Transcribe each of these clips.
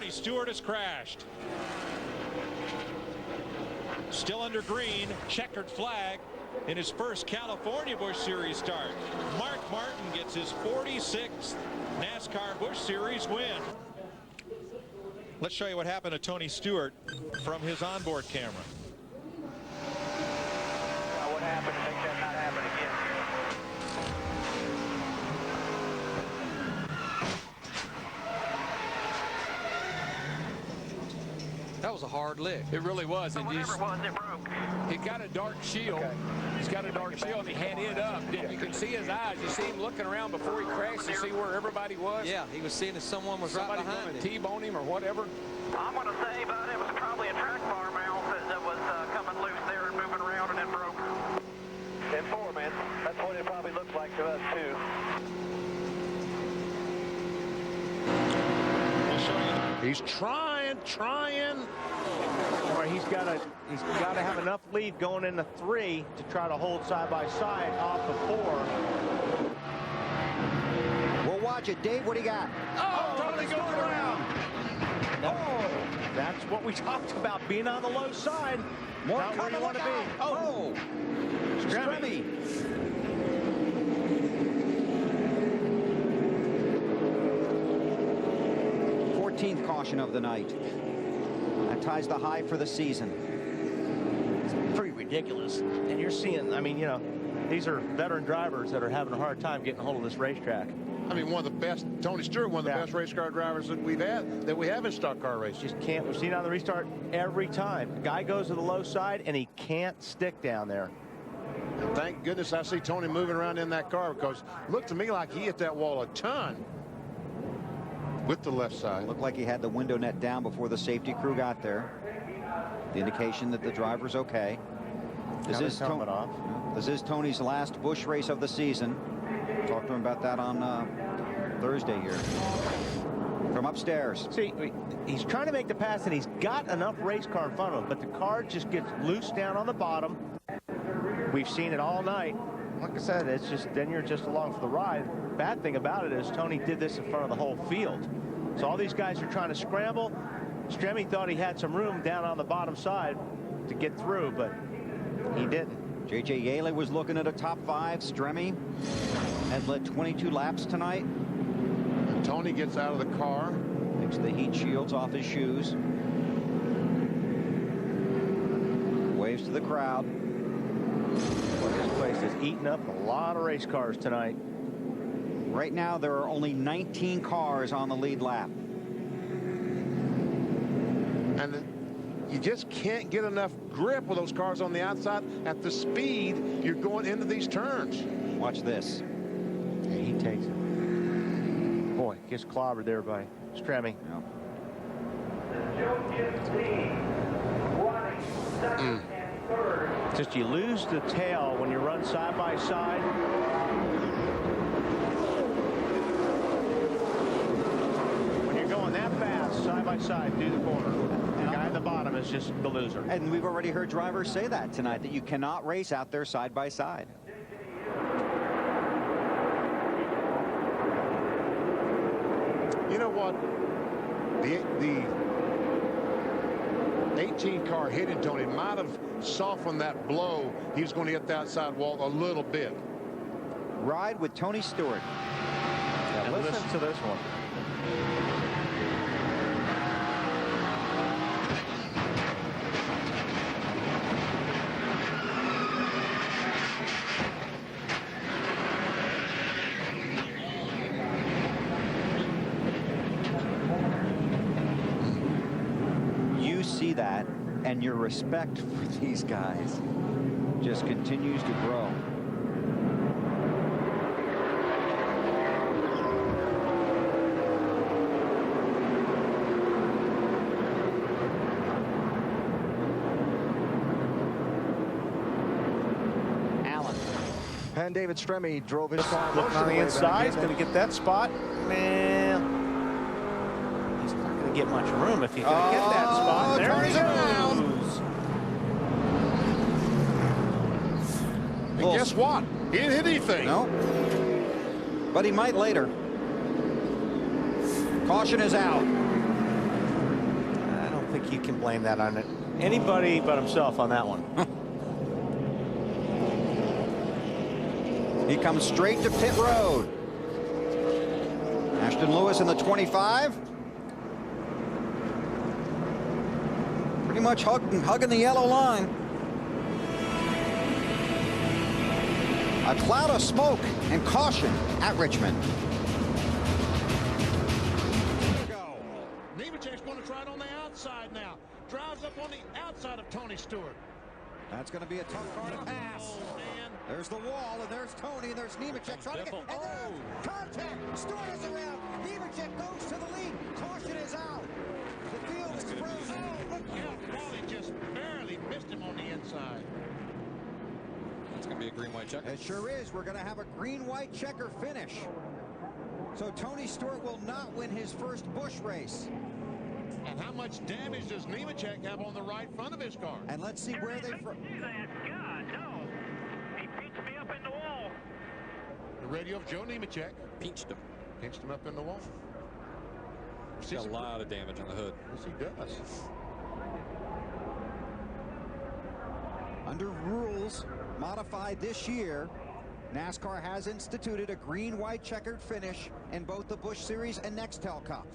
Tony Stewart has crashed. Still under green, checkered flag in his first California Busch Series start. Mark Martin gets his 46th NASCAR Busch Series win. Let's show you what happened to Tony Stewart from his onboard camera. What happened to make that not happen again? That was a hard lick. It really was. So whatever it was, it broke. He got a dark shield. Okay. He's got a dark shield, and he had it up. You can see his eyes. You see him looking around before he crashed to see where everybody was. Yeah, he was seeing if someone was right behind going him. to T-bone him or whatever. I'm going to say, but it was probably a track bar mount that was coming loose there and moving around and it broke. 10-4, man. That's what it probably looks like to us, too. He's trying. Where he's got to have enough lead going into 3 to try to hold side by side off of 4. We'll watch it. Dave, what do you got? Oh, Tony goes around. Oh, that's what we talked about, being on the low side. More not where you want to be. Oh, Stremme. 14th caution of the night. That ties the high for the season. It's pretty ridiculous. And you're seeing, I mean, you know, these are veteran drivers that are having a hard time getting a hold of this racetrack. I mean, one of the best, Tony Stewart, one of the best race car drivers that we have in stock car races. Just can't. We've seen on the restart every time. The guy goes to the low side and he can't stick down there. And thank goodness I see Tony moving around in that car, because it looked to me like he hit that wall a ton with the left side. Looked like he had the window net down before the safety crew got there. The indication that the driver's okay. This is Tony's last Busch race of the season. Talked to him about that on Thursday here. From upstairs. See, he's trying to make the pass and he's got enough race car in front of him, but the car just gets loose down on the bottom. We've seen it all night. Like I said, it's just, then you're just along for the ride. Bad thing about it is Tony did this in front of the whole field. So all these guys are trying to scramble. Stremme thought he had some room down on the bottom side to get through, but he didn't. J.J. Yeley was looking at a top 5. Stremme had led 22 laps tonight. And Tony gets out of the car. Takes the heat shields off his shoes. Waves to the crowd. Well, this place is eating up a lot of race cars tonight. Right now, there are only 19 cars on the lead lap. And you just can't get enough grip with those cars on the outside at the speed you're going into these turns. Watch this. Yeah, he takes it. Boy, gets clobbered there by Stremme. Just you lose the tail when you run side by side. When you're going that fast, side by side through the corner, the guy at the bottom is just the loser. And we've already heard drivers say that tonight, that you cannot race out there side by side. You know what? The 18 car hitting Tony might have softened that blow. He was going to hit the outside wall a little bit. Ride with Tony Stewart. Yeah, listen to this one. You see that, and your respect for these guys just continues to grow. And David Stremme drove his car Looking on the inside, he's going to get that spot. Man, he's not going to get much room if he's going to get that spot. There he goes. And guess what? He didn't hit anything. No. But he might later. Caution is out. don't think he can blame that on anybody but himself on that one. He comes straight to pit road. Ashton Lewis in the 25. Pretty much hugging the yellow line. A cloud of smoke and caution at Richmond. Nemechek's going to try it on the outside now. Drives up on the outside of Tony Stewart. That's going to be a tough car to pass. Oh, man. There's the wall, and there's Tony, and there's Nemechek trying to get. And there's contact. Stewart is around. Nemechek goes to the lead. Caution is out. The field is frozen. Oh, look out. Wally just barely missed him on the inside. It's going to be a green-white checker. It sure is. We're going to have a green-white checker finish. So Tony Stewart will not win his first Busch race. And how much damage does Nemechek have on the right front of his car? And let's see where they... God, no. He pinched me up in the wall. The radio of Joe Nemechek Pinched him. pinched him up in the wall. He's got a lot of damage on the hood. Yes, he does. Under rules modified this year, NASCAR has instituted a green-white checkered finish in both the Busch Series and Nextel Cup.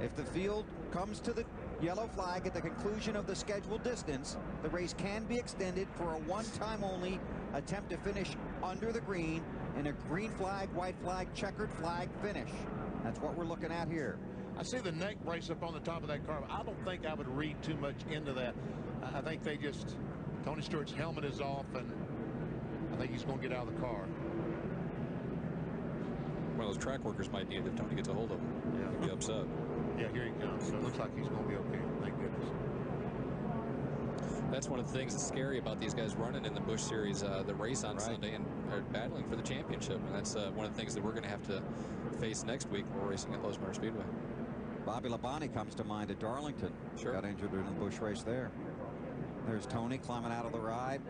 If the field comes to the yellow flag at the conclusion of the scheduled distance, the race can be extended for a one-time only attempt to finish under the green in a green flag, white flag, checkered flag finish. That's what we're looking at here. I see the neck brace up on the top of that car. I don't think I would read too much into that. I think they just... Tony Stewart's helmet is off, and I think he's going to get out of the car. One of those track workers might need it if Tony gets a hold of him. Yeah. He'll be upset. Yeah, here he comes. So it looks like he's going to be okay. Thank goodness. That's one of the things that's scary about these guys running in the Busch Series, the race on Sunday, and are battling for the championship. And that's one of the things that we're going to have to face next week when we're racing at Lowe's Motor Speedway. Bobby Labonte comes to mind at Darlington. Sure. Got injured in the Busch race there. There's Tony climbing out of the ride.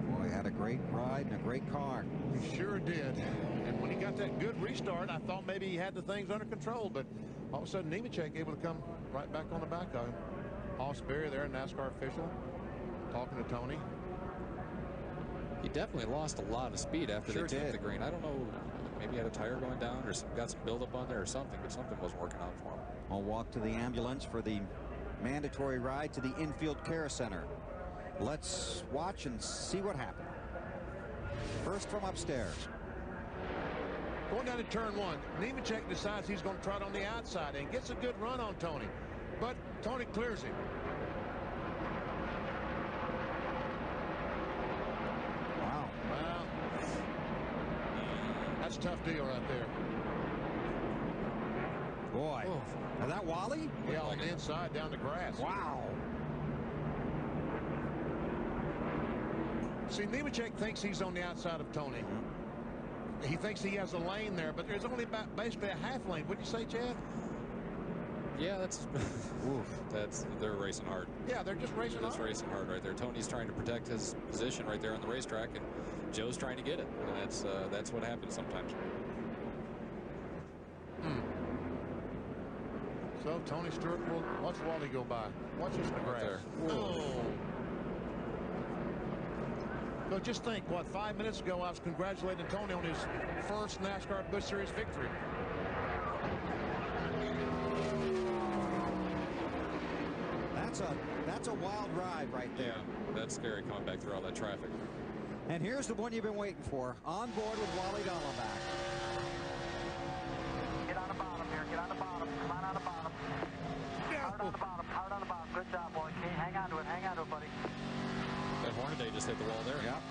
Boy, had a great ride and a great car. He sure did. And when he got that good restart, I thought maybe he had the things under control. But all of a sudden, Nemechek able to come right back on the back of him. Hoss Berry there, NASCAR official, talking to Tony. He definitely lost a lot of speed after Sure they took did. the green. I don't know, maybe he had a tire going down or got some buildup on there or something, but something wasn't working out for him. I'll walk to the ambulance for the mandatory ride to the infield care center. Let's watch and see what happened. First from upstairs. Going down to turn one, Nemechek decides he's going to try it on the outside and gets a good run on Tony. But Tony clears him. Wow. Well, that's a tough deal right there. Boy. Oh. Is that Wally? Yeah, on the inside down the grass. Wow. See, Nemechek thinks he's on the outside of Tony. He thinks he has a lane there, but there's only about basically a half lane. What'd you say, Chad? Yeah, that's they're racing hard. Yeah, they're just racing hard. That's racing hard right there. Tony's trying to protect his position right there on the racetrack, and Joe's trying to get it. And that's what happens sometimes. So Tony Stewart will watch Wally go by. Watch this in the grass. There. Oh. So just think, what, 5 minutes ago I was congratulating Tony on his first NASCAR Busch Series victory. That's a wild ride right there. Yeah, that's scary coming back through all that traffic. And here's the one you've been waiting for. On board with Wally Dallenbach. Get on the bottom here. Get on the bottom. Come on the bottom. Hard on the bottom. Hard on the bottom. Good job, boy. Okay, hang on to it. Hang on to it, buddy. That Hornaday just hit the wall there. Yep.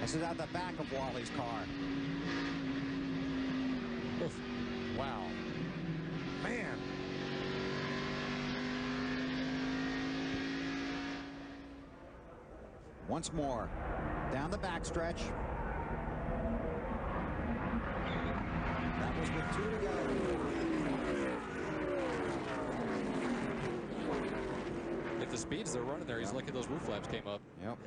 This is at the back of Wally's car. Oof. Wow. Man. Once more, down the backstretch. That was with 2 to go. If the speeds they're running there, he's lucky those roof flaps came up. Yep.